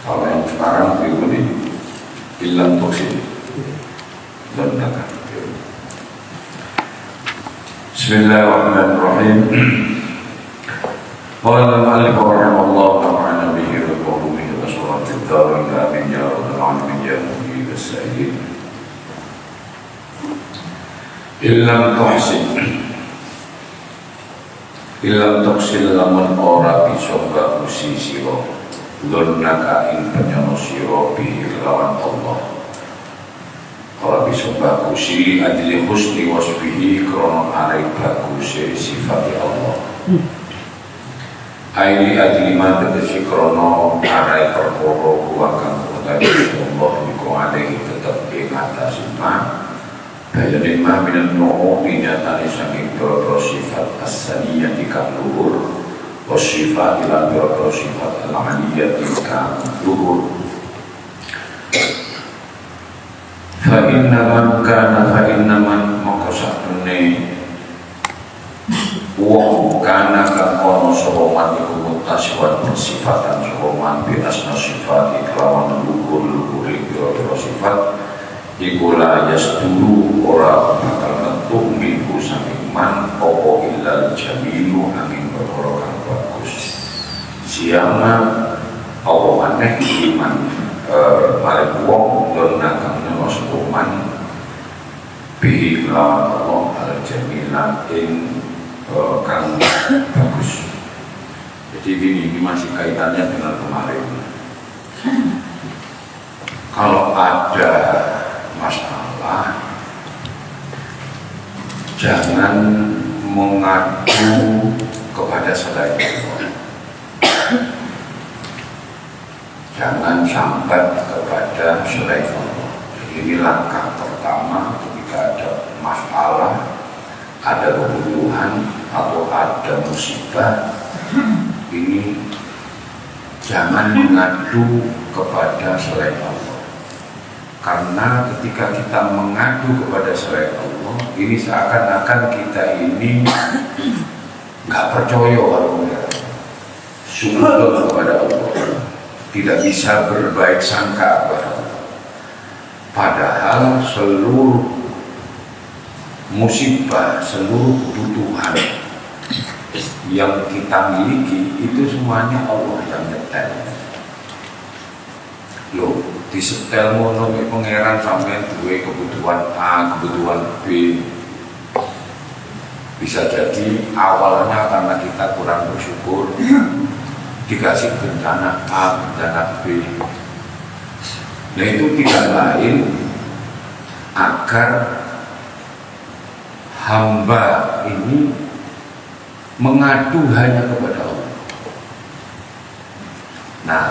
Kalau yang sekarang berikut ini bilang toksin ledakan. Bismillahirrahmanirrahim. Qala al-mu'allif rahimahullah ta'ala bihi wa qawluhu wa suratul darin amin ya rabbal alamin ya mu'min as-sa'id. Illam tuhsin lamun ora bisa bagusi sira lunaka ing penyono sira bihi lawan Allah. Ora bisa bagusi adli husni wasfihi krono arai bagusi sifat Allah. Aili adli man tegesi krono arai perkara kuwakan utawi Allah iku alaihi tetep ing atas iman. Bayanin ma minan nu'umi nyatani saking boro sifat as-saniyah dikang luhur wasifat ilan boro sifat al-aliyah dikang luhur. Fa'innaman maka sakmene wong kana kang ono sapa man iku mutasawwan bersifatan sapa man bi asna sifat iklawan luhur boro sifat iku la yasduru ora bakal metu minggu saking man opo illal jamilu angin perkara kang bagus siama opo maneh iman marang wong dona kang nemos man bihi lawan Allah al jamilan ing kang bagus. Jadi ini masih kaitannya dengan kemarin. Kalau ada masalah jangan mengadu kepada selain Allah, jangan sambat kepada selain Allah. Jadi ini langkah pertama ketika ada masalah, ada kebutuhan atau ada musibah, ini jangan mengadu kepada selain Allah. Karena ketika kita mengadu kepada selain Allah, ini seakan-akan kita ini nggak percaya kalau sungguh kepada Allah, tidak bisa berbaik sangka kepada Allah. Padahal seluruh musibah, seluruh kebutuhan yang kita miliki itu semuanya Allah yang nyetel. Loh, disetel mono pangeran sampean duwe kebutuhan A, kebutuhan B. Bisa jadi awalnya karena kita kurang bersyukur dikasih bencana A, bencana B. Nah itu tidak lain agar hamba ini mengadu hanya kepada Allah. Nah,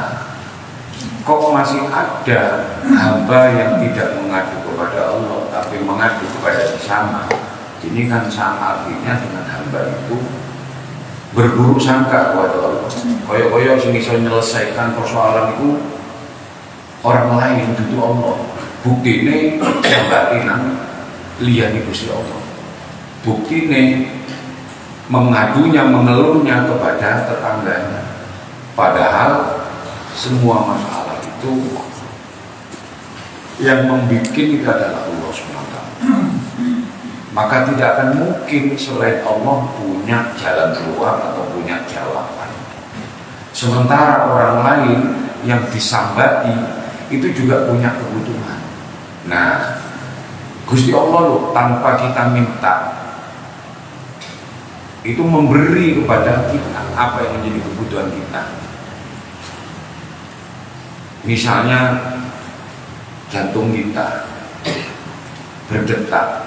kok masih ada hamba yang tidak mengadu kepada Allah tapi mengadu kepada sesama? Ini kan sama artinya dengan hamba itu berburuk sangka kepada Allah. Koyo-koyo sing iso menyelesaikan persoalan itu orang lain itu Allah. Buktine jabati nang liyane Gusti Allah. Buktine mengadunya, mengeluhnya kepada tetangganya. Padahal semua masalah itu yang membuat itu adalah Allah SWT. Maka tidak akan mungkin selain Allah punya jalan keluar atau punya jawaban. Sementara orang lain yang disambati itu juga punya kebutuhan. Nah, Gusti Allah loh tanpa kita minta itu memberi kepada kita apa yang menjadi kebutuhan kita. Misalnya jantung kita berdetak,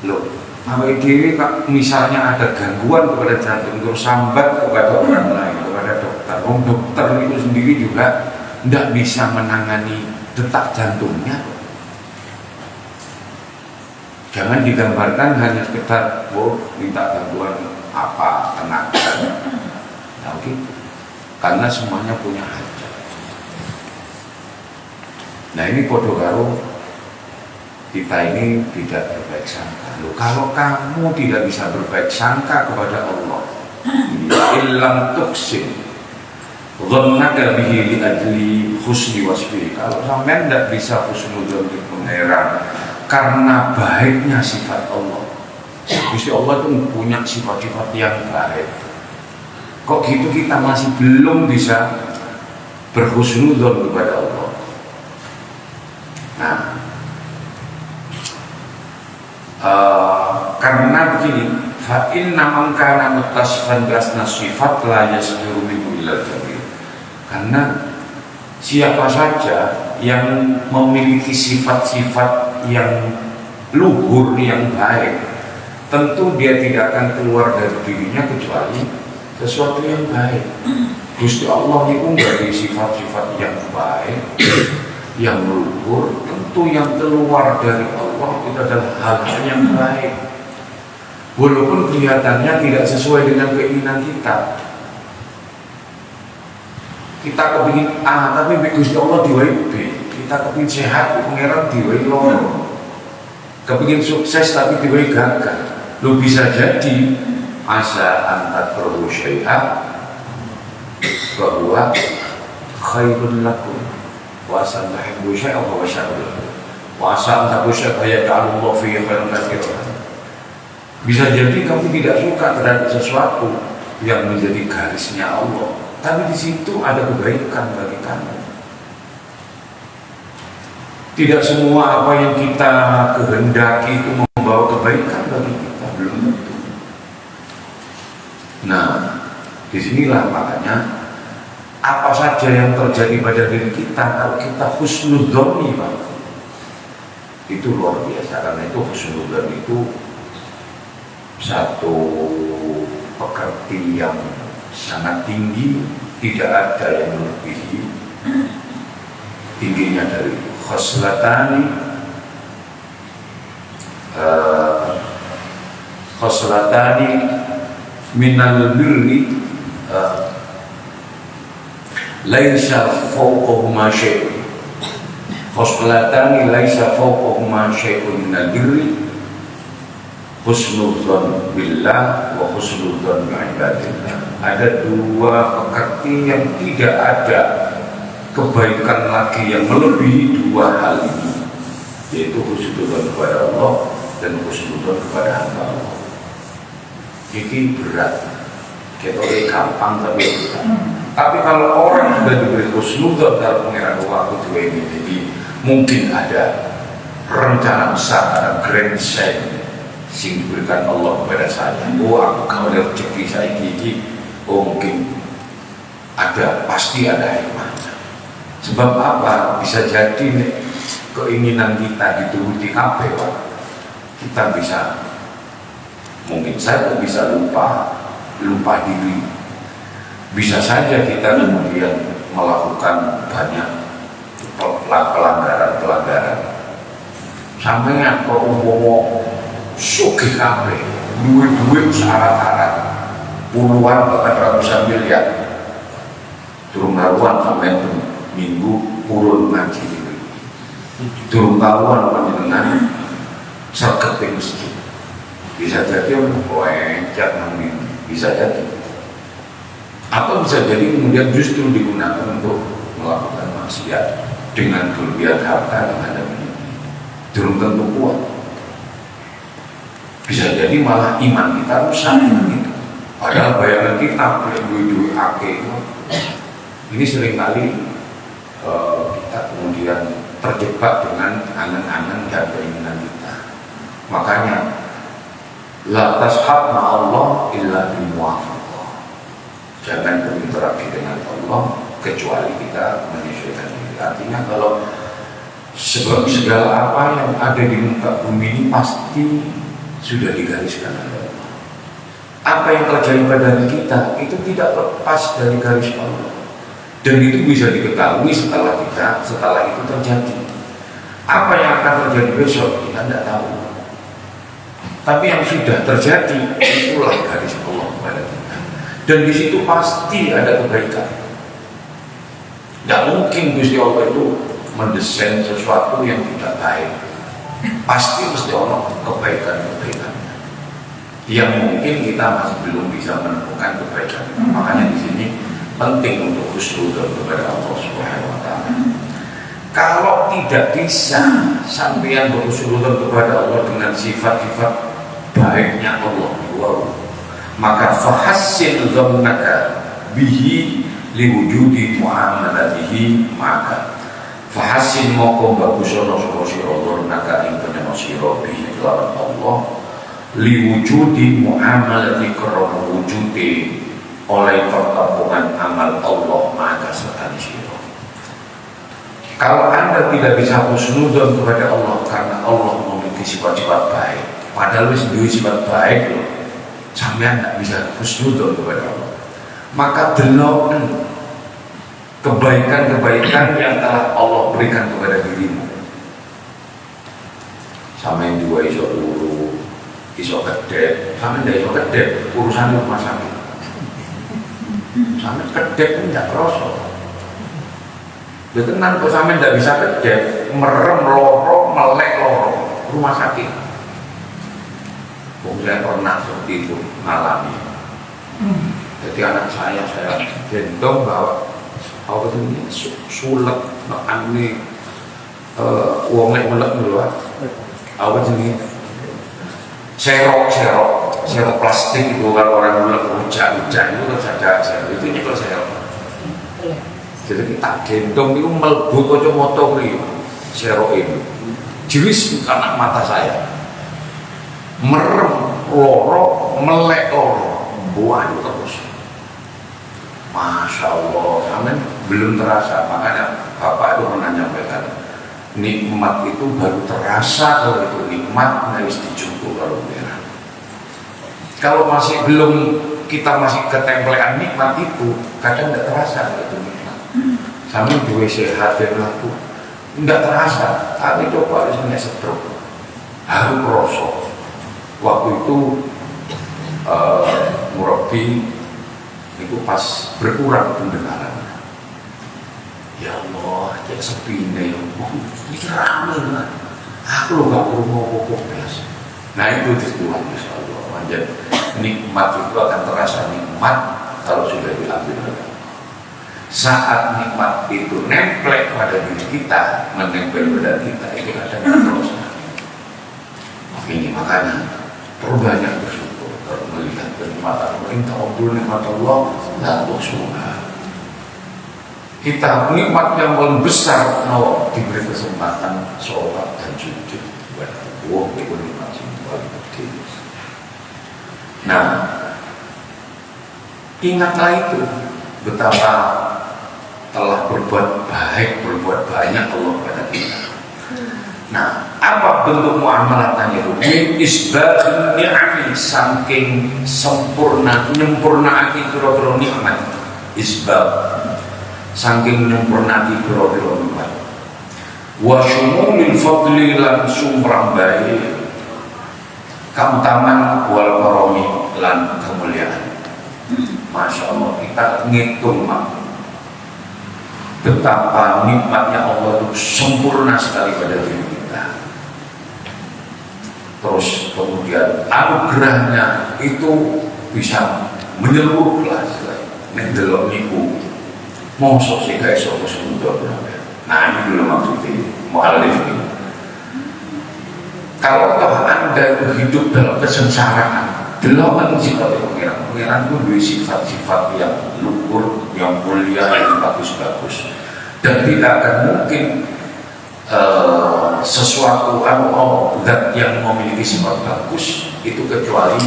loh, awake dhewe misalnya ada gangguan kepada jantung terus sambat kepada orang lain, kepada dokter. Dokter itu sendiri juga tidak bisa menangani detak jantungnya. Jangan digambarkan hanya sekedar minta bantuan apa tenaga, nah, gitu. Karena semuanya punya hajat. Nah ini podo karo kita ini tidak berbaik sangka. Loh, kalau kamu tidak bisa berbaik sangka kepada Allah, illam tuksin, Dhannaka bihi li ajli husni wasfihi. Kalau sampean tidak bisa husnudzon di pangeran karena baiknya sifat Allah. Gusti Allah itu punya sifat-sifat yang baik. Kok gitu kita masih belum bisa berhusnudzon kepada Allah. Nah, karena begini, fa inna man kana muttasifan bi asna sifat la yasduru minhu illa jamil. Karena siapa saja yang memiliki sifat-sifat yang luhur, yang baik, tentu dia tidak akan keluar dari dirinya kecuali sesuatu yang baik. Gusti Allah itu dari sifat-sifat yang baik, yang luhur, tentu yang keluar dari Allah itu adalah hal-hal yang baik. Walaupun kelihatannya tidak sesuai dengan keinginan kita. Kita kepingin A, tapi Gusti Allah diwai B. Kita kepingin sehat, pangeran diwai loro. Kepingin sukses tapi diwai gagal. Lu bisa jadi asa antat perlu syai'ah bahwa khairun lakum wa asa antahibu syai'ah bahwa syai'ah wa asa antahibu syai'ah yaj'alullah fi khairan katsiran. Bisa jadi kamu tidak suka terhadap sesuatu yang menjadi garisnya Allah, tapi di situ ada kebaikan bagi kamu. Tidak semua apa yang kita kehendaki itu membawa kebaikan bagi kita, belum tentu. Nah, disinilah makanya apa saja yang terjadi pada diri kita, kalau kita husnudzoni, Pak, itu luar biasa. Karena itu husnudzon itu satu pekerti yang sangat tinggi, tidak ada yang melebihi tingginya dari khoslatani minal birri laisa fawqahuma syai'un. Khoslatani laisa fawqahuma syai'un minal birri husnudzon billah wa husnudzon bi'ibadillah. Ada dua pekerti yang tidak ada kebaikan lagi yang melebihi dua hal ini, yaitu husnudzon kepada Allah dan husnudzon kepada hamba Allah. Ini berat, kita gampang tapi berat. Tapi kalau orang sudah diberi husnudzon dalam pengiran waktu dua ini, jadi mungkin ada rencana besar, ada grand design sing diberikan Allah kepada saya. Oh, aku kalau rezeki saya gigi, oh mungkin ada, pasti ada hikmahnya. Sebab apa? Bisa jadi nih, keinginan kita dituruti kabeh, kita bisa, mungkin saja bisa lupa diri. Bisa saja kita kemudian melakukan banyak pelanggaran. Sampai apa umum sugih kabeh, duit syarat-syarat puluhan bahkan ratusan miliar. Durung karuan sampai minggu purun ngaji ini. Durung karuan panjenengan sregep ing masjid. Bisa jadi wencet nang minggu, bisa jadi. Atau bisa jadi kemudian justru digunakan untuk melakukan maksiat dengan kelebihan harta yang ada ini. Durung tentu kuat. Bisa jadi malah iman kita rusak gitu. Padahal bayangan kita duit akeh ini seringkali kita kemudian terjebak dengan angan-angan dan keinginan kita. Makanya la tashab ma'allah illa bimuwafaqah. Jangan berinteraksi dengan Allah kecuali kita menyesuaikan diri. Artinya kalau segala apa yang ada di muka bumi ini pasti sudah digariskan oleh Allah. Apa yang terjadi pada diri kita itu tidak lepas dari garis Allah, dan itu bisa diketahui setelah itu terjadi. Apa yang akan terjadi besok kita tidak tahu, tapi yang sudah terjadi itulah garis Allah pada kita, dan di situ pasti ada kebaikan. Tidak mungkin Gusti Allah itu mendesain sesuatu yang tidak baik. Pasti mesti ono kebaikan-kebaikannya yang mungkin kita masih belum bisa menemukan kebaikan. Makanya di sini penting untuk husnudzon kepada Allah Subhanahu wa taala. Kalau tidak bisa sampeyan berhusnudzon kepada Allah dengan sifat-sifat baiknya Allah, maka fahassin dzannaka bihi liwujudi muamalatihi maka fahassin moko bagus ana sira dzannaka ing panjenengan sira bihi kelawan Allah liwujudi muamalati karena wujudi oleh pertemuan amal Allah maka serta sira. Kalau Anda tidak bisa husnudzon kepada Allah karena Allah memiliki sifat-sifat baik, padahal wis duwe sifat baik loh, sampean tidak bisa husnudzon kepada Allah, maka deloken kebaikan-kebaikan yang telah Allah berikan kepada dirimu. Sampean dua iso turu, iso kedep, sampean ndak iso kedep, urusan rumah sakit. Sampean kedep tidak kerasa. Betenan kok sampean tidak bisa kedep, merem loro, melek loro, rumah sakit. Saya pernah seperti itu mengalami. Jadi anak saya gendong bawa apa ini sulek, ini uangnya melek dulu apa jenis serok plastik itu kan orang mulek hujan itu kan saja itu juga serok. Jadi kita gendong itu melebu kacamata beliau serok ini jeris karena mata saya merem loro melek loro buah itu terus. Masya Allah, amin. Belum terasa, makanya Bapak itu pernah menyampaikan nikmat itu baru terasa kalau itu nikmat harus dijumpai kalau merah. Kalau masih belum, kita masih ketemplean nikmat itu kadang tidak terasa itu nikmat. Sambil dua sehat dan laku tidak terasa, tapi coba harus setrum harus merosot. Waktu itu murabi itu pas berkurang pendengaran. Ya Allah, cek sepi nih. Ini ramai lah. Aku lo gak perlu ngomong biasa. Nah itu Tuhan Insya Allah. Manjat nikmat itu akan terasa nikmat kalau sudah diambil. Saat nikmat itu nempel pada diri kita, menempel pada kita, itu kadang terus. Ini makanya perbanyak bersyukur kalau melihat kenikmatan perintah Allah, nikmat Allah, tidak bersyukur. Kita nikmat yang paling besar, diberi kesempatan sholat dan sujud kepada Allah, itu nikmat yang paling penting. Nah, ingatlah itu betapa telah berbuat baik, berbuat banyak Allah pada kita. Nah, apa bentuk muamalatannya itu? Isbaghun ni'ami, saking sempurna, nyempurnaake pira-pira nikmat. Isbagh, saking nyempurnaake pira-pira nikmat. Wa syumulil fadli lan sumrang bae, kautaman wal karami lan kemuliaan. Masya Allah, kita ngitung betapa nikmatnya Allah itu sempurna sekali pada diri kita. Terus kemudian anugerahnya itu bisa menyeluruh lah. Mendelok niku mosok sih guys, aku sudah. Nah ini dulu maksudnya mu'alif ini. Kalau toh Anda hidup dalam kesengsaraan, delapan sifat pengiran itu dua sifat-sifat yang luhur, yang mulia, yang bagus-bagus, dan tidak akan mungkin sesuatu zat yang memiliki sifat bagus itu kecuali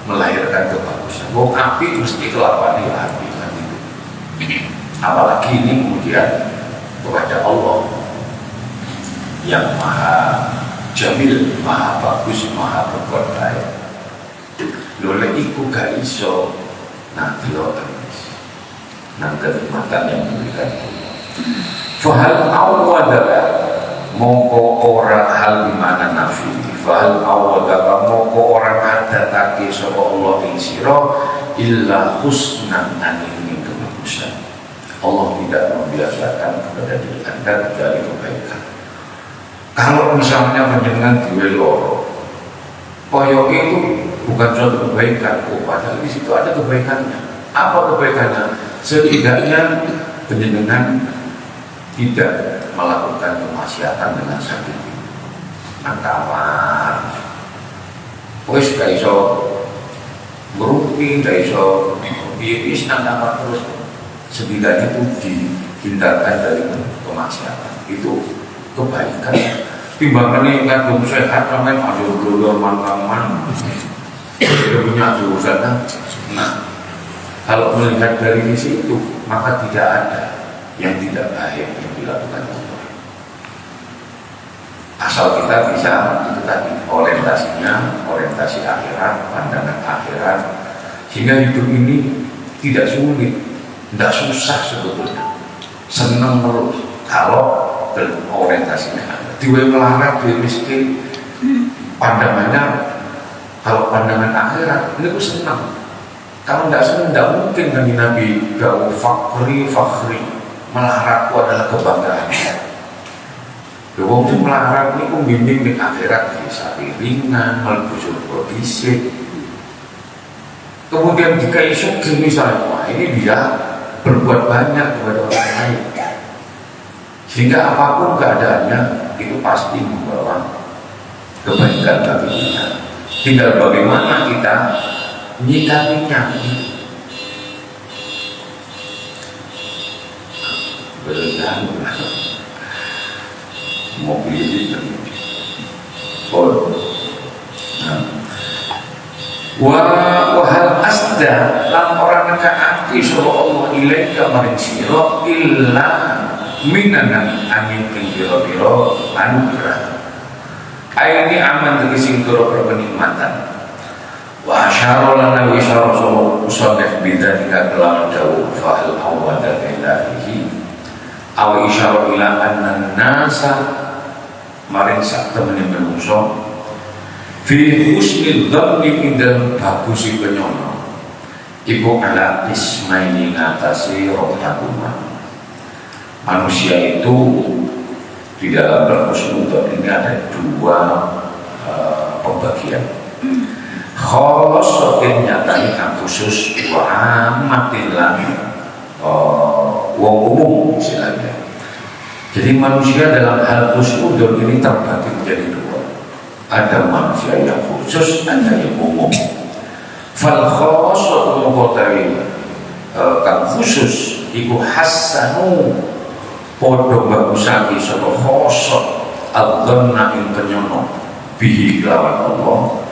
melahirkan kebagusan. Wong api mesti kelakuan ya api kan itu. Apalagi ini kemudian kepada Allah yang maha jamil, maha bagus, maha berbuat baik. Loleh iku gak iso nah delok nang kenikmatan yang diberikan Allah. Fahal awadaka mongko ora hal dimana nafi. Fahal awadaka mongko ora ngadatake sapa Allah ing sira illa husnan angin kebagusan. Allah tidak membiasakan kepada diri Anda kecuali kebaikan. Kalau misalnya menjenengan duwe loro, koyo itu bukan suatu kebaikan, padahal di situ ada kebaikannya. Apa kebaikannya? Setidaknya penjenengan tidak melakukan kemaksiatan dengan sakit nangkawar wis gak iso ngerupi, gak iso biis nangkawar terus. Setidaknya itu dihindarkan dari kemaksiatan, itu kebaikan. Timbangannya kadung sehat ramai aduh dulur mantaman tidak punya dosa. Nah, kalau melihat dari sisi itu, maka tidak ada yang tidak baik yang dilakukan Allah. Asal kita bisa itu tadi orientasinya, orientasi akhirat, pandangan akhirat, sehingga hidup ini tidak sulit, tidak susah sebetulnya, senang terus kalau orientasinya ada. Diwe melarat, diwe miskin, pandangannya kalau pandangan akhirat ini aku senang. Kalau tidak senang, tidak mungkin bagi Nabi gak fakri melaratku adalah kebanggaan. Wong sing melarat niku bimbing ning akhirat bisa ringan, melbusur prodisi. Kemudian jika sugih misalnya, wah ini dia berbuat banyak kepada orang lain. Sehingga apapun keadaannya itu pasti membawa kebaikan bagi kita. Tinggal bagaimana kita menyikapinya. Berjalan mobil ini wahal asda lan orang nekaati sapa Allah ilaika maring sira illa minanan angin pira-pira anugerah. Aini aman tegesi pira-pira kenikmatan. Wa asyara lana wa isyara sapa usabih bidzalika kelawan dawuh fa'al awwada ilahi aw isyara ila anna nasa maring sak temene menungso fi husnil dhanni indal bagusi penyono ibu ala ismaini ngatasi rohakuma. Manusia itu di dalam berhusnudzon ini ada dua pembagian. Kholosotin nyatanya yang khusus wa amatilah wong umum istilahnya. Jadi manusia dalam hal husnudzon ini terbagi menjadi dua. Ada manusia yang khusus, ada yang umum. Fal kholosotin mengkotai kan khusus iku hasanu podo bagusaki sapa khosok adzanna ing penyono bihi lawan Allah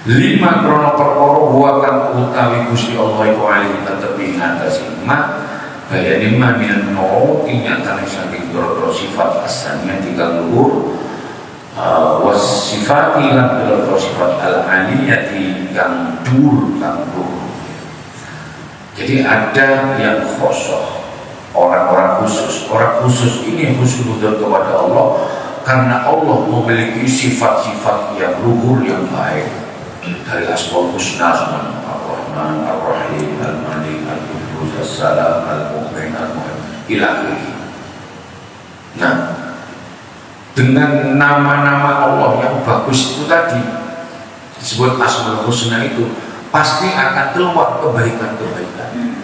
lima krono perkara wa kang utawi Gusti Allah iku alih tetepi ngatasi ma bayane ma minan no nyatane saking boro sifat asalnya tiga luhur was sifat lan boro sifat al aliyati kang dur kang dur. Jadi ada yang khosok, orang-orang khusus. Orang khusus ini husnudzon kepada Allah karena Allah memiliki sifat-sifat yang luhur yang baik. Dari asmaul husna Ar-Rahman, Ar-Rahim, Al-Malik, Al-Qudus, As-Salam, Al-Mu'min, Al-Mu'min ila akhirih. Nah, dengan nama-nama Allah yang bagus itu tadi disebut asmaul husna itu pasti akan keluar kebaikan-kebaikan.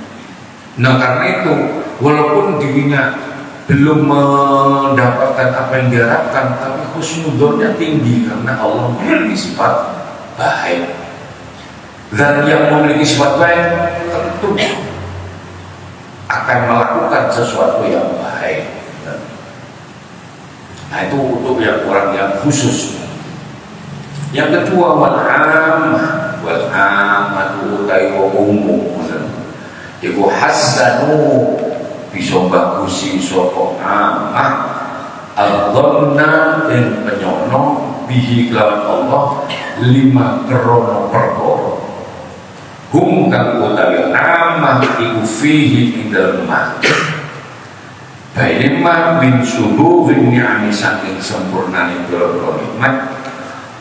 Nah karena itu walaupun dirinya belum mendapatkan apa yang diharapkan, tapi husnudzonnya tinggi karena Allah memiliki sifat baik. Dan yang memiliki sifat baik tentu akan melakukan sesuatu yang baik. Nah itu untuk yang orang yang khusus. Yang kedua wal amatu utai wa umum. Iku hasanu bisa bagusi sapa amah adzanna ing penyono bihi kelawan Allah lima krono perkara hum kang utawi amah iku fihi ing dalem ma bainema min subuhin ni'ami saking sempurnane pira-pira nikmat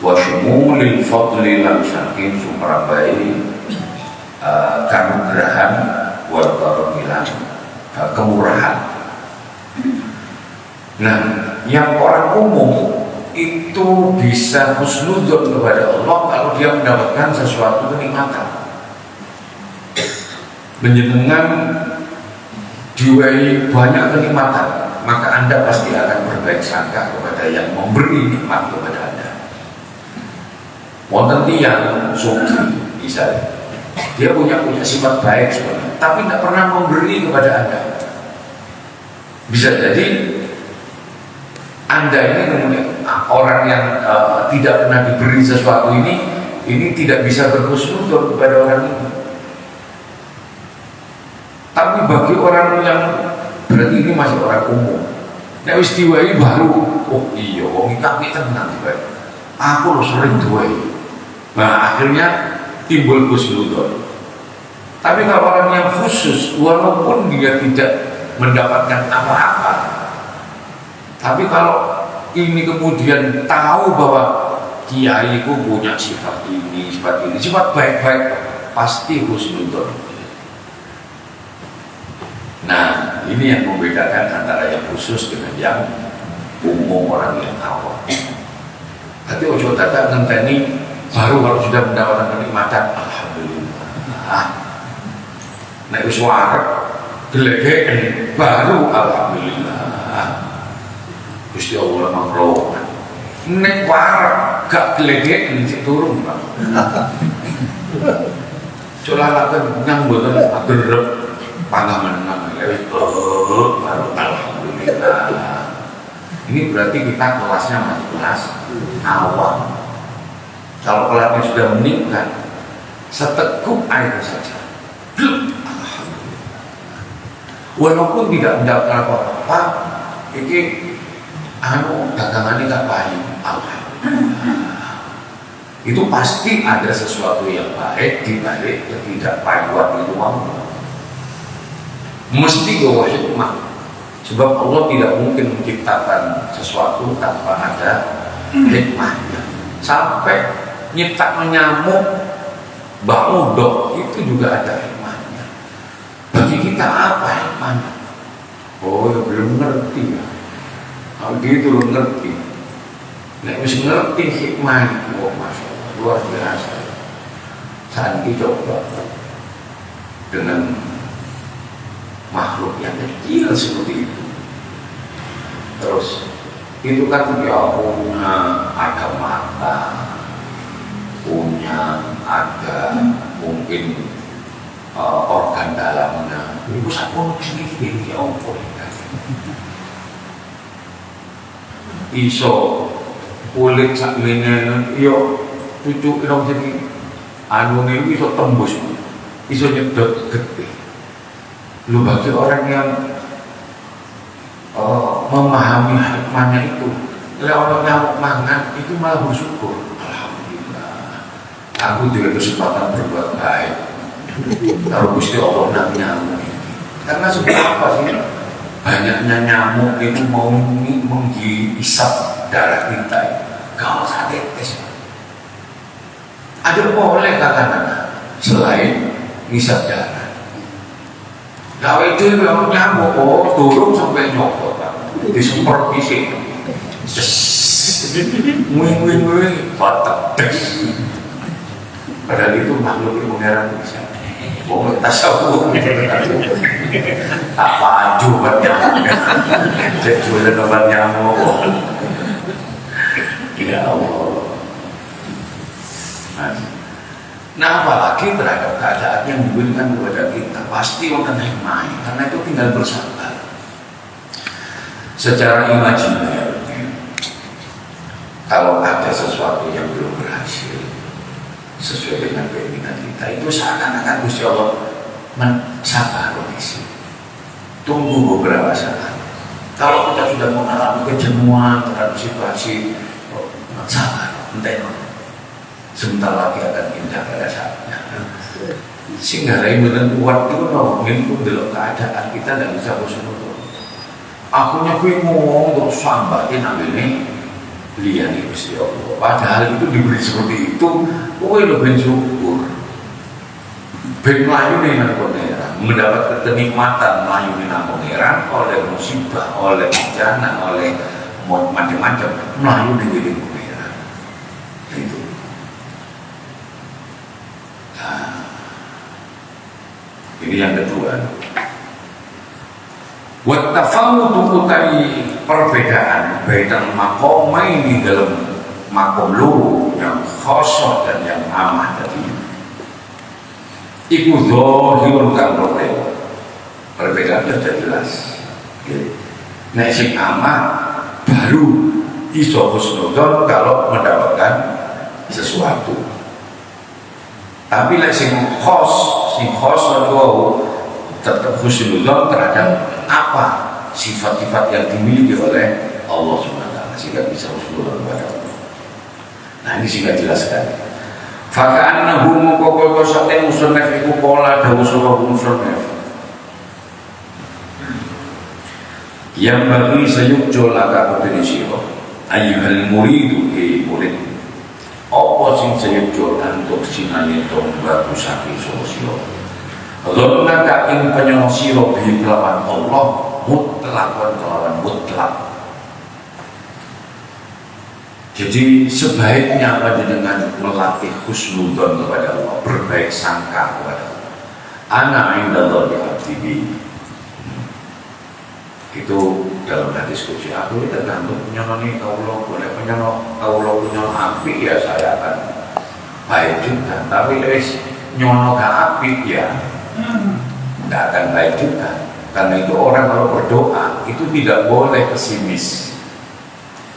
wa syumulil fadli lan saking sumrabai kanugrahan wal karamilan kemurahan. Nah, yang orang umum itu bisa husnudzon kepada Allah kalau dia mendapatkan sesuatu kenikmatan. Menjenengan diwai banyak kenikmatan, maka Anda pasti akan berbaik sangka kepada yang memberi nikmat kepada Anda. Wonten tiyang sugih misalnya, dia punya sifat baik sebenarnya, tapi tidak pernah memberi kepada Anda. Bisa jadi Anda ini kemudian orang yang tidak pernah diberi sesuatu ini tidak bisa berhusnuzon kepada orang ini. Tapi bagi orang yang berarti ini masih orang umum, nek wis diwai baru, oh iya, wong iki tenang bae. Aku lo sering diwai. Nah akhirnya timbul husnuzon. Tapi kalau orang yang khusus, walaupun dia tidak mendapatkan apa-apa, tapi kalau ini kemudian tahu bahwa kiai ku punya sifat ini, sifat baik-baik, pasti husnuzon. Nah, ini yang membedakan antara yang khusus dengan yang umum, orang yang awam. Tapi ojo tata ngenteni baru kalau sudah mendapatkan kenikmatan, alhamdulillah. Nek wis wareg gelegeken baru alhamdulillah. Gusti Allah makro. Nek wareg gak gelegeken sik turun, Pak. Colalaken nyang mboten agrep panganan baru alhamdulillah. Ini berarti kita kelasnya masih kelas awam. Kalau kelasnya sudah meningkat, seteguk air saja, walaupun tidak mendapatkan apa-apa, ini dagangannya gak baik, alhamdulillah. Itu pasti ada sesuatu yang baik di balik ketidakpayuan itu. Mesti bawa hikmah, sebab Allah tidak mungkin menciptakan sesuatu tanpa ada hikmahnya. Sampai nyiptakan nyamuk bak modok itu juga ada hikmahnya. Bagi kita apa hikmahnya? Oh ya belum ngerti ya. Kalau gitu belum ngerti. Nek wis ngerti hikmahnya, oh masya Allah luar biasa. Sandi coba dengan makhluk yang kecil seperti itu. Terus itu kan dia punya ada mata, punya ada mungkin organ dalamnya. Ini pusat pun sedikit ini ya ampun. Iso kulit sakmene yo cucuk kira jadi anune iso tembus, iso nyedot getih. Lu bagi orang yang memahami hikmahnya itu, kalau orang yang mangan itu malah bersyukur. Alhamdulillah, aku juga kesempatan berbuat baik. Kalau Gusti Allah nak nyamuk, karena seberapa sih banyaknya nyamuk itu mau menghisap darah kita, gak usah tetes. Ada boleh katakan selain ngisap darah. Gawe itu memang nyamuk, oh turun sampai nyokot, disemprot fisik, wing, batak, padahal itu makhluk yang mengheran bisa. Oh tasawuf, apa aju buat nyamuk, jualan obat nyamuk, ya Allah. Nah apalagi terhadap keadaan yang diberikan kepada kita pasti akan hikmah, karena itu tinggal bersabar. Secara imajiner, kalau ada sesuatu yang belum berhasil sesuai dengan keinginan kita, itu seakan-akan Gusti Allah mensabar kondisi. Tunggu beberapa saat. Kalau kita sudah mengalami kejenuhan terhadap situasi, sabar, entah. Sebentar lagi akan indah pada saatnya. Sehingga lain benar kuat itu mungkin pun dalam keadaan kita tidak bisa bersyukur. Akunya gue ngomong terus sambatin ambilnya liani Gusti Allah. Padahal itu diberi seperti itu, gue lebih syukur. Ben melayu dengan pangeran, mendapat kenikmatan melayu dengan pangeran oleh musibah, oleh bencana, oleh macam-macam melayu dengan pangeran. Itu. Ini yang kedua. Wa tafawutu utawi perbedaan bainan maqamaini dalam makom loro yang khosoh dan yang amah tadi iku zahirun kang problem. Perbedaannya sudah jelas. Nek sing amah baru iso husnudzon kalau mendapatkan sesuatu. Tapi lek sing khos itu tetap husnudzon terhadap apa sifat-sifat yang dimiliki oleh Allah SWT sehingga bisa husnudzon kepada Allah. Nah ini sehingga jelaskan. Faka'annahu mukokol kosate musonef iku pola dawu sapa musonef. Yang bagi sayukjo laka kudini siro ayyuhal muridu murid apa sing sayukjo antuk sinane tomba kusaki siro siro dhanaka ing penyono siro bihi kelawan Allah mutlakon kelawan mutlak. Jadi sebaiknya panjenengan melatih husnudzon kepada Allah, berbaik sangka kepada Allah. Ana indallahi abdi. Itu dalam hadis qudsi, aku itu tergantung penyononi kaulo, boleh kaulo penyono api ya saya akan baik juga, tapi wis nyono gak api ya nggak akan baik juga. Karena itu orang kalau berdoa itu tidak boleh pesimis.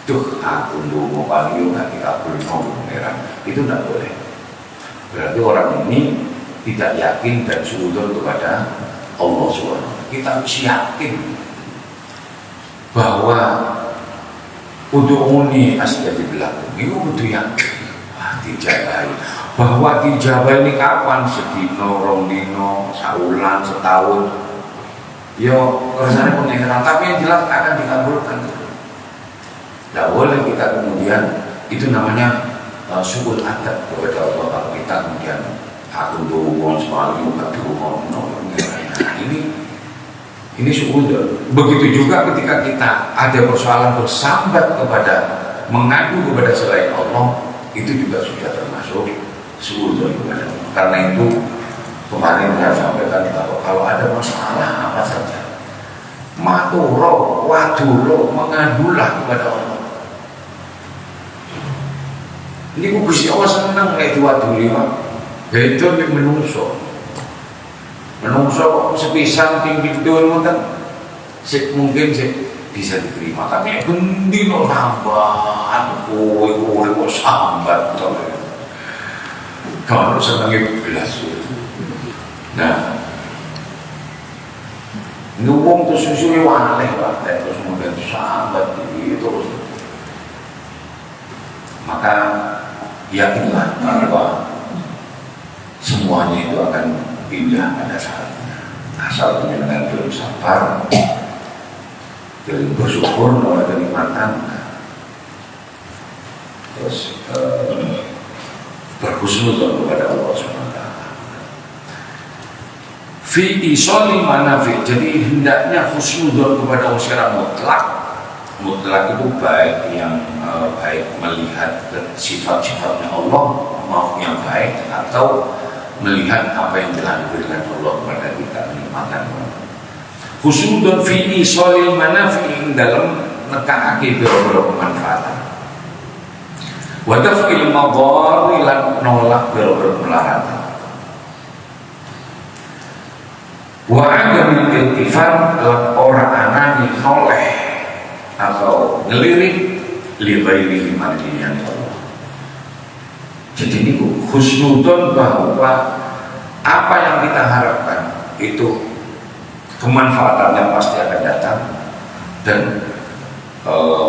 Tuh aku ndonga paling gak dikabul pangeran, itu tidak boleh. Berarti orang ini tidak yakin dan suudzon kepada Allah SWT. Kita harus yakin bahwa ud'uni astajib lakum. Itu kudu yakin. Wah, dijabai. Bahwa dijabai ini kapan? Sedino, rong dino, saulan, setahun. Yo, rasanya pengenalan, tapi yang jelas akan dikabulkan. Tidak boleh kita kemudian itu namanya suul adab kepada Allah. Kalau kita kemudian aku doang sekali, aku doang. Nah, ini suudzon. Begitu juga ketika kita ada persoalan bersambat kepada mengadu kepada selain Allah, itu juga sudah termasuk suudzon kepada Allah. Karena itu kemarin saya sampaikan bahwa kalau ada masalah apa saja, maturo, wadulo, mengadulah kepada Allah. Ini Gusti Allah senang kayak waduli, itu yang menungso. Menungso kok sepisan tinggi betul mungkin bisa diterima, tapi bendi no sambat kowe kok sambat kalau senangnya belas. Nah nubung tuh susu waleh Pak, terus kemudian sambat gitu, maka yakinlah bahwa semuanya itu akan pindah pada saatnya, asal dengan belum sabar, belum bersyukur oleh kenikmatan, terus berhusnudzon kepada Allah SWT. Fi isoli manafi, jadi hendaknya husnudzon kepada Allah secara mutlak. Mutlak itu baik yang baik melihat sifat-sifatnya Allah mau yang baik atau melihat apa yang telah diberikan Allah kepada kita, kenikmatan. Husnudzon fi isolil manafi dalam nekake biro-biro kemanfaatan. Wa daf'il madhari lan nolak biro-biro kemudaratan. Wa adamil iltifat lan ora anani noleh atau ngelirik li ghairihi marjian Allah. Jadi ini husnudzon bahwa apa yang kita harapkan itu kemanfaatannya pasti akan datang, dan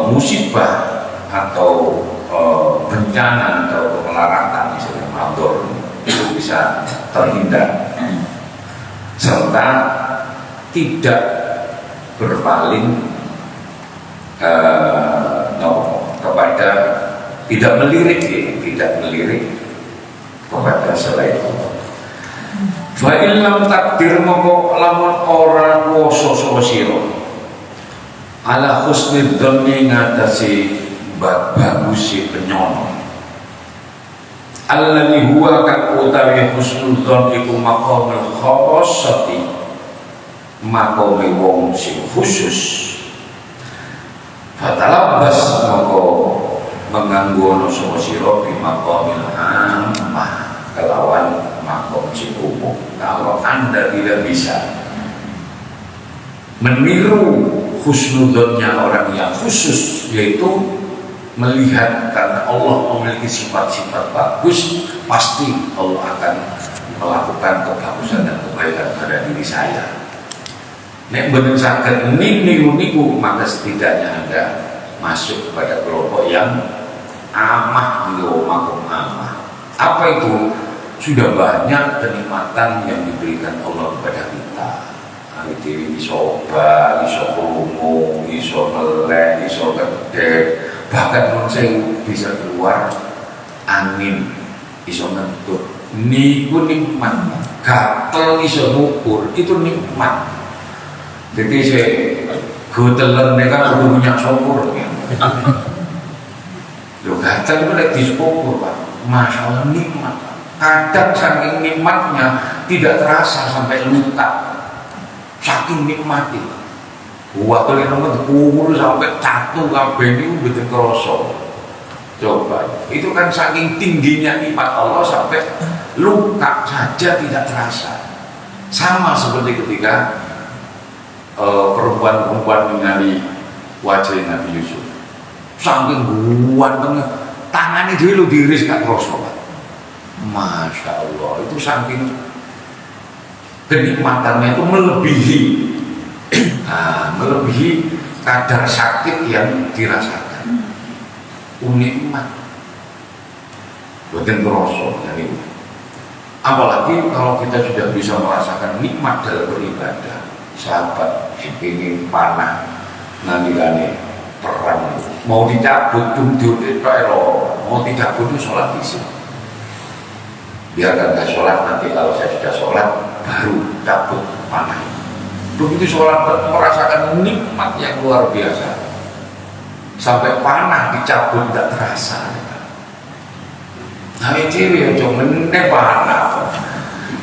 musibah atau bencana atau kemelaratan misalnya mador itu bisa terhindar, serta tidak berpaling kepada tidak melirik kepada selain Allah. Fa illam takdir moko lamun ora kuwasa sapa sira ala husnul dzanni ngatasi bagusi penyono alladzi huwa kang utawi husnul dzanni iku maqamul khassati makome wong sing khusus. Fatalabbas moko menganggo sapa sira bi maqamil ammah kelawan makom sing umum. Kalau Anda tidak bisa meniru husnudzonnya orang yang khusus, yaitu melihat karena Allah memiliki sifat-sifat bagus, pasti Allah akan melakukan kebagusan dan kebaikan pada diri saya. Nek bener saged niru niku, maka setidaknya Anda masuk kepada kelompok yang amah, makom amah. Apa itu? Sudah banyak kenikmatan yang diberikan Allah kepada kita. Diri iso obat, iso krungu, iso melek, iso kedek, bahkan kalau saya bisa keluar angin, iso ngentut. Niku nikmat. Gatel iso ngukur, itu nikmat. Jadi saya gotelen kan udah punya syukur. Loh gatel itu lagi disyukur, Pak. Masya Allah nikmat. Kadang saking nikmatnya tidak terasa sampai luka. Saking nikmati, waktu itu umur sampai catu kabeh ini betul kerosok. Coba, itu kan saking tingginya nikmat Allah sampai luka saja tidak terasa. Sama seperti ketika perempuan-perempuan mengenali wajah Nabi Yusuf. Saking gantengnya, tangannya dia lu diiris gak kerosok. Masya Allah, itu saking kenikmatannya itu melebihi kadar sakit yang dirasakan. Nikmat bukan kerosok ini. Apalagi kalau kita sudah bisa merasakan nikmat dalam beribadah. Sahabat ini panah nanti perang mau dicabut jumdur itu mau dicabut itu sholat di sini. Biarkan saya sholat, nanti kalau saya sudah sholat baru cabut panah. Begitu sholat merasakan nikmat yang luar biasa, sampai panah dicabut tidak terasa. Nah ini ya cuma panah.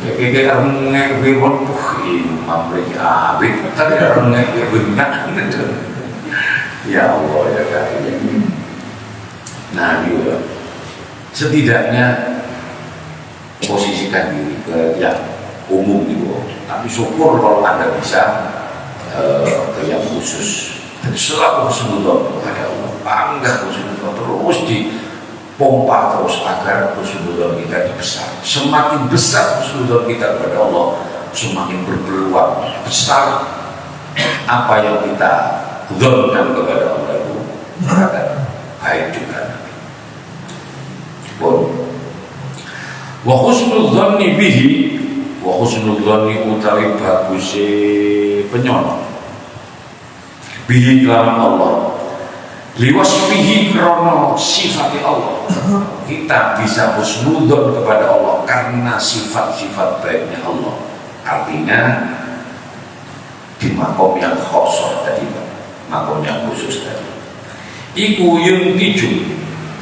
Kayak orang ngewon imam lagi abid, tadi orang ngewon ya Allah ya kaya. Nah juga setidaknya posisikan diri ke yang umum gitu, tapi syukur kalau Anda bisa ke yang khusus. Dan selalu husnudzon kepada Allah, bangga husnudzon terus dipompa terus agar husnudzon kita dibesar. Semakin besar husnudzon kita kepada Allah, semakin berpeluang besar apa yang kita dzonkan kepada Allah itu akan baik juga nanti. Wa husnul dzanni bihi, wa husnul dzanni utawi baguse penyono bihi kelawan Allah, liwasfihi krono sifat Allah. Kita bisa husnudzon kepada Allah karena sifat-sifat baiknya Allah. Artinya di makom yang khosor tadi, makom yang khusus tadi, iku yung tiju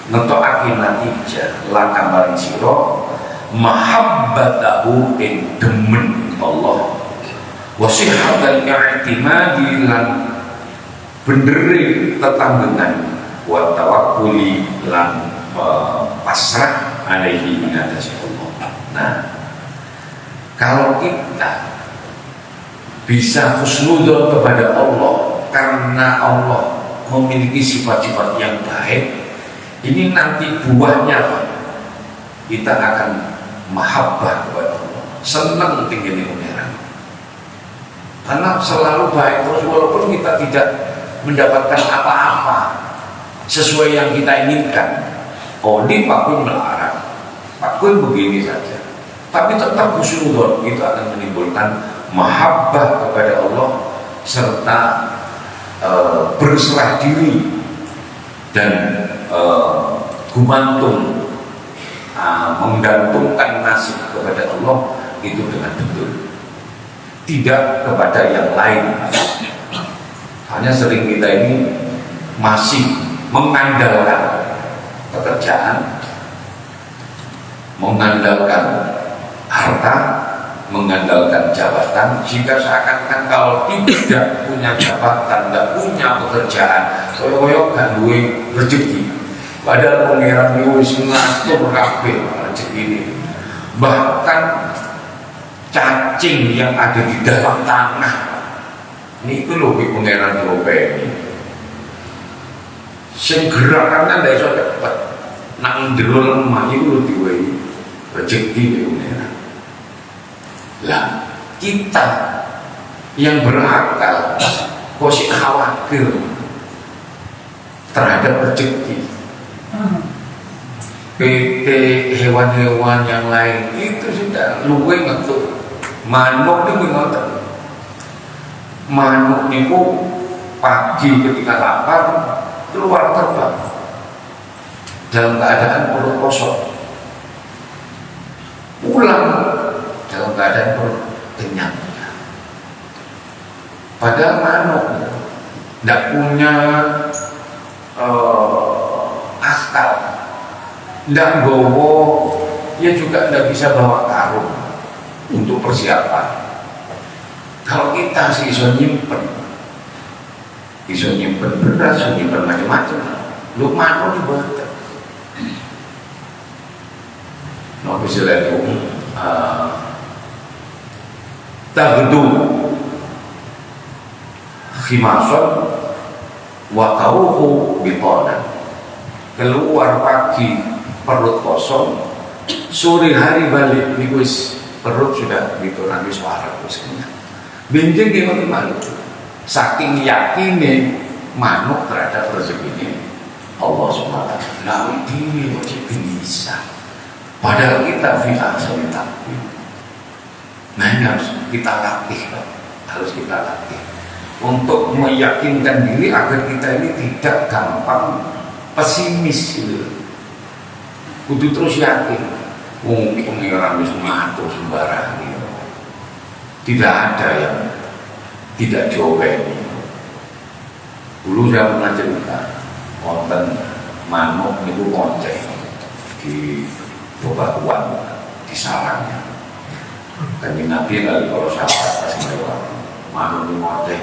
ngetokake natijah laka maring sira mahabbatahu ing demen Allah, wasihhatal i'timadi lan bendere tetanggengan, wa tawakkuli lan pasrah alaihi ingatasi Allah. Nah, kalau kita bisa husnudzon kepada Allah karena Allah memiliki sifat-sifat yang baik, ini nanti buahnya apa? Kita akan mahabbah kepada Allah, senang tinggi pangeran, karena selalu baik terus walaupun kita tidak mendapatkan apa-apa sesuai yang kita inginkan. Oh ini Pak Kun melarang, Pak Kun begini saja, tapi tetap husnudzon itu akan menimbulkan mahabbah kepada Allah serta berserah diri dan gumantung, menggantungkan nasib kepada Allah itu dengan betul, tidak kepada yang lain. Hanya sering kita ini masih mengandalkan pekerjaan, mengandalkan harta, mengandalkan jabatan, jika seakan-akan kalau tidak punya jabatan, tidak punya pekerjaan, koyo-koyo gak duwe rezeki. Padahal pengiran itu wis ngatur kabeh rezeki ini. Bahkan cacing yang ada di dalam tanah niku lho pengiran diopeni. Sing gerakannya ndak iso cepet. Nang ndero lemah iku lho diwehi rezeki pengiran. Lah kita yang berakal kok sih khawatir terhadap rezeki. PT hewan-hewan yang lain itu sudah luwe ngetuk. Manuk itu ngoten. Manuk niku pagi ketika lapar keluar terbang dalam keadaan perut kosong, pulang dalam keadaan perut kenyang. Padahal manuk tidak punya akal, tidak gowo, dia juga tidak bisa bawa karung untuk persiapan. Kalau kita sih iso nyimpen beras, iso nyimpen macam-macam. Lu manuk dibuat. Nopo istilahnya tagdu khimason wa tauhu bitonan. Keluar pagi perut kosong, sore hari balik niku wis perut sudah bitonan wis warak wis kenyang. Benjing ki ngoten manuk. Saking yakine manuk terhadap rezekine Allah Subhanahu wa taala. Dhewe wajib bisa. Padahal kita fi'ah sami takbir. Nah ini harus kita latih, harus kita latih untuk meyakinkan diri agar kita ini tidak gampang pesimis gitu. Kudu terus yakin. Mungkin orang wis ngatur sembarang gitu. Tidak ada yang tidak diopeni. Dulu saya pernah cerita konten manuk niku konceng di bebatuan di sarangnya. Kanjeng Nabi kali kalau sahabat pas lewat manuk ini ngoteh,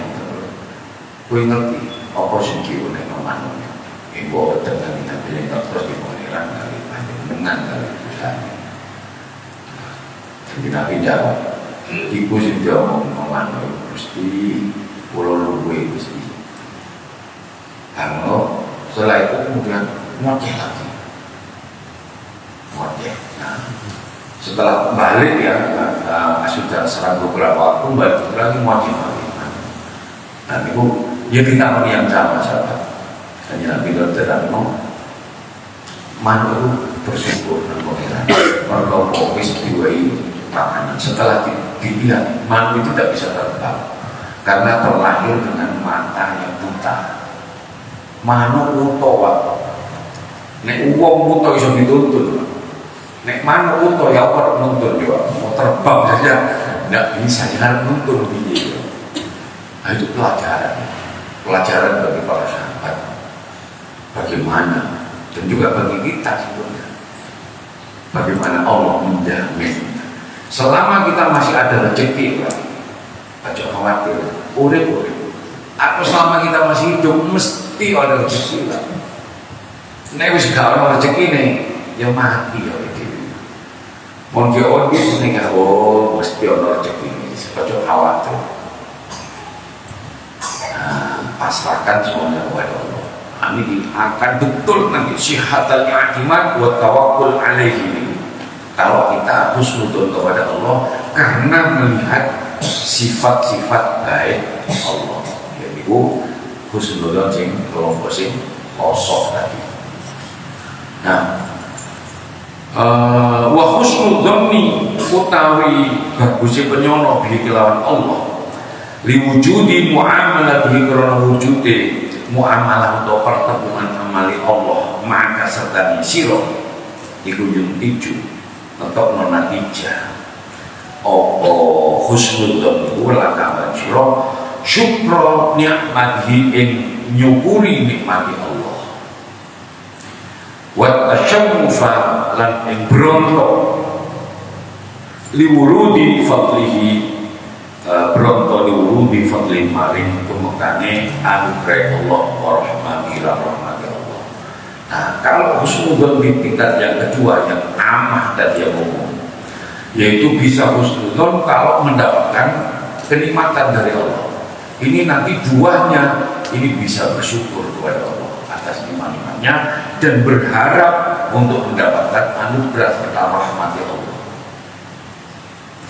kowe ngerti apa sing diune manuk? Ibu dengan kita pilih terus di pengiran kali panjenengan kali usahane. Kanjeng Nabi jawab, iku sing diomong manuk Gusti, kula luwe Gusti. Karena setelah itu kemudian ngoceh lagi. Nah, setelah balik ya sudah serang beberapa waktu balik lagi ngoceh lagi. Nah itu ya kita yang sama sahabat. Hanya Nabi Dokter manuk itu bersyukur dan mengira kalau fokus diwai makanan. Setelah dilihat manuk itu tidak bisa terbang karena terlahir dengan mata yang buta. Manuk uto wak, nek uang uto bisa dituntun, nek manuk uto ya apa nuntun juga, mau terbang saja tidak bisa, jangan nuntun biji. Nah itu pelajaran bagi para sahabat, bagaimana dan juga bagi kita sebenarnya, bagaimana Allah menjamin selama kita masih ada rezeki, jangan khawatir, urip. Apa selama kita masih hidup mesti ada rezeki lah. Nek wis gak ono rezeki nih, ya mati ya iki. Mon yo ono ning mesti ono rezeki ini, ojo khawatir. Nah, pasrahkan semuanya kepada Allah. Ini akan betul nanti syihatal i'timad wa tawakkul alaihi. Kalau kita husnudzon kepada Allah karena melihat sifat-sifat baik Allah. Ibu husnudzon sing kelompok sing kosong tadi. Nah, wa husnudzonni utawi bagusé penyono bihi kelawan Allah. Liwujudi muamalah bihi karena wujude muamalah atau pertemuan amali Allah maka serta sira iku yuntiju atau nonatija. Apa husnudzon iku lakawan sira syukra nikmatihi ing nyukuri nikmati Allah wa tasyammufa lan ing bronto liwurudi fadlihi bronto liwurudi fadli maring kemekane anugerah Allah wa rahmati rahmati Allah. Nah, kalau husnudzon di tingkat yang kedua yang amah dan yang umum, yaitu bisa husnudzon kalau mendapatkan kenikmatan dari Allah. Ini nanti buahnya ini bisa bersyukur kepada Allah atas nikmat-nikmatnya dan berharap untuk mendapatkan anugerah serta rahmat Allah.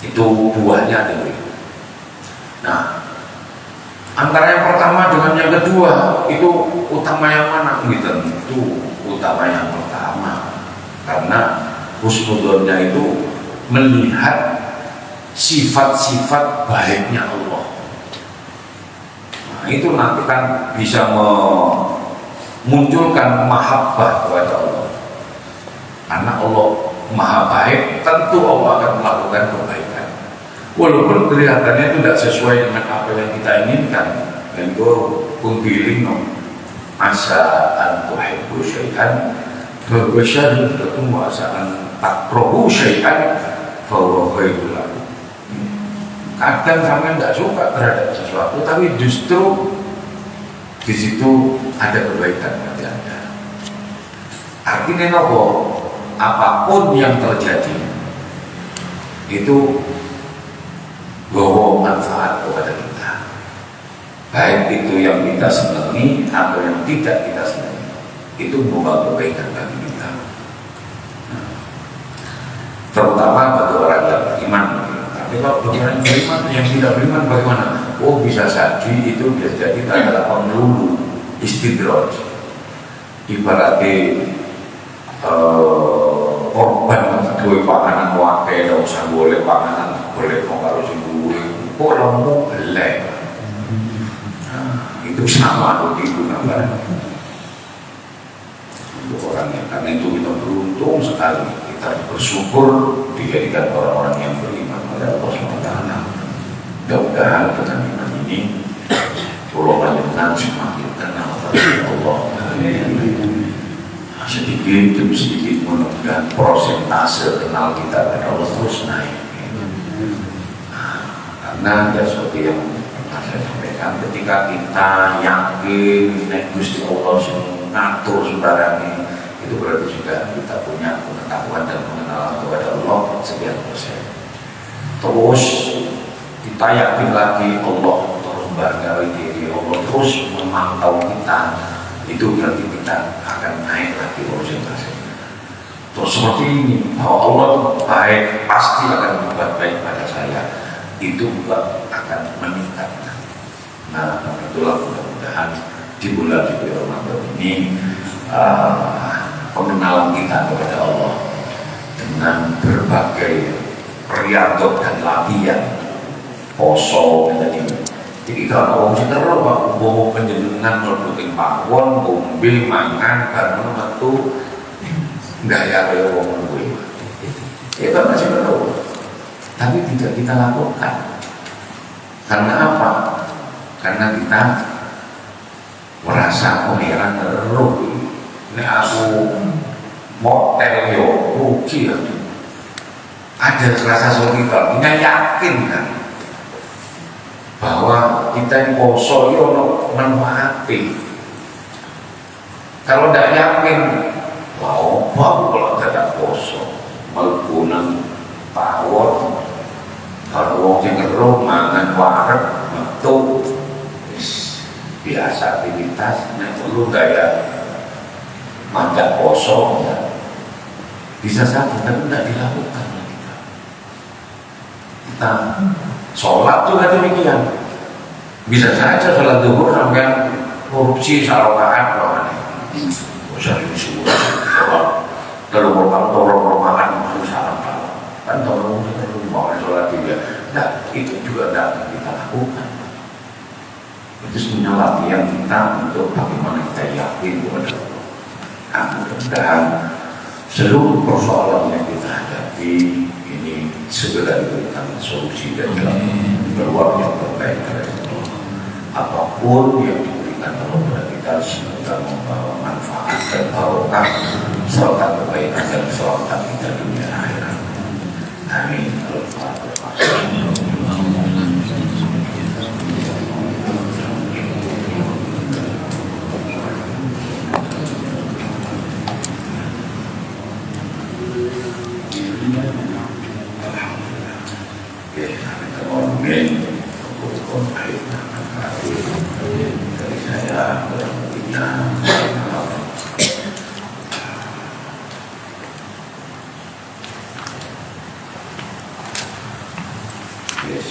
Itu buahnya ada itu. Nah, antara yang pertama dengan yang kedua itu utama yang mana? Itu utama yang pertama, karena husnudzonnya itu melihat sifat-sifat baiknya Allah. Nah, itu nanti kan bisa memunculkan mahabbah kepada Allah. Karena Allah maha baik, tentu Allah akan melakukan kebaikan. Walaupun kelihatannya itu tidak sesuai dengan apa yang kita inginkan. Dan itu penggiling asa an tuhibbu syai'an wa syarrun lakum wa asa an takrahu syai'an fa huwa khairul lakum. Kadang kalian tidak suka terhadap sesuatu, tapi justru di situ ada kebaikan bagi Anda. Artinya apa? Apapun yang terjadi itu bawa manfaat kepada kita, baik itu yang kita senangi atau yang tidak kita senangi, itu membawa kebaikan bagi kita. Terutama bagi orang yang beriman. Tapi kalau bagi orang yang beriman, yang tidak beriman bagaimana? Oh, bisa saja itu bisa jadi adalah pengelulu istidraj. Ibaratnya korban duwe panganan wae ora usah boleh panganan boleh kok karo sing duwe kok lemu elek. Itu sama begitu namanya. Untuk orang yang karena itu kita beruntung sekali, kita bersyukur dijadikan orang-orang yang beriman kepada Allah SWT. Mudah-mudahan dengan iman ini golongan yang semakin kenal kepada Allah. Sedikit demi sedikit mudah-mudahan prosentase kenal kita kepada Allah terus naik. Karena ya seperti yang saya sampaikan, ketika kita yakin nek Gusti Allah ngatur sembarangnya, itu berarti juga kita punya pengetahuan dan pengenalan kepada Allah sekian persen. Terus kita yakin lagi Allah terus barangkali diri Allah terus memantau kita, itu berarti kita akan naik lagi persentasenya. Terus seperti ini, bahwa Allah baik, pasti akan berbuat baik pada saya, itu juga akan meningkat. Nah, itulah mudah-mudahan di bulan suci Ramadan ini pengenalan kita kepada Allah dengan berbagai riyadhah dan latihan poso dan ini. Jadi kalau orang kita roh, bawa penjenengan melebutin pawon, ngombe, mangan, karena metu gaya orang gue. Itu masih perlu, tapi tidak kita lakukan. Karena apa? Karena kita merasa heran terus. Ini aku motel yo rugi ya. Ada rasa solidar, kita yakin kan bahwa kita ini poso yo manfaati. Kalau tidak yakin, wow, kalau tidak poso, menggunakan pawon, kalau orang yang ngeruh mangan wareg, itu biasa aktivitas, nek perlu gaya manjat poso, ya. Bisa saja, tapi tidak dilakukan kita sholat juga demikian. Bisa saja sholat zuhur sampai korupsi sarokaan rohani. Usah disuruh sholat terlalu rokaat harus salam kan kalau kita mau sholat juga. Nah itu juga tidak kita lakukan. Itu sebenarnya latihan kita untuk bagaimana kita yakin kepada Allah. Nah, mudah-mudahan seluruh persoalan yang kita hadapi ini segera diberikan solusi dan jalan keluar yang terbaik dari Allah. Apapun yang diberikan Allah kepada kita semoga membawa manfaat dan barokah serta kebaikan dan keselamatan kita dunia akhirat. Amin. Amin. Dari saya kurang lebihnya maaf. Yes.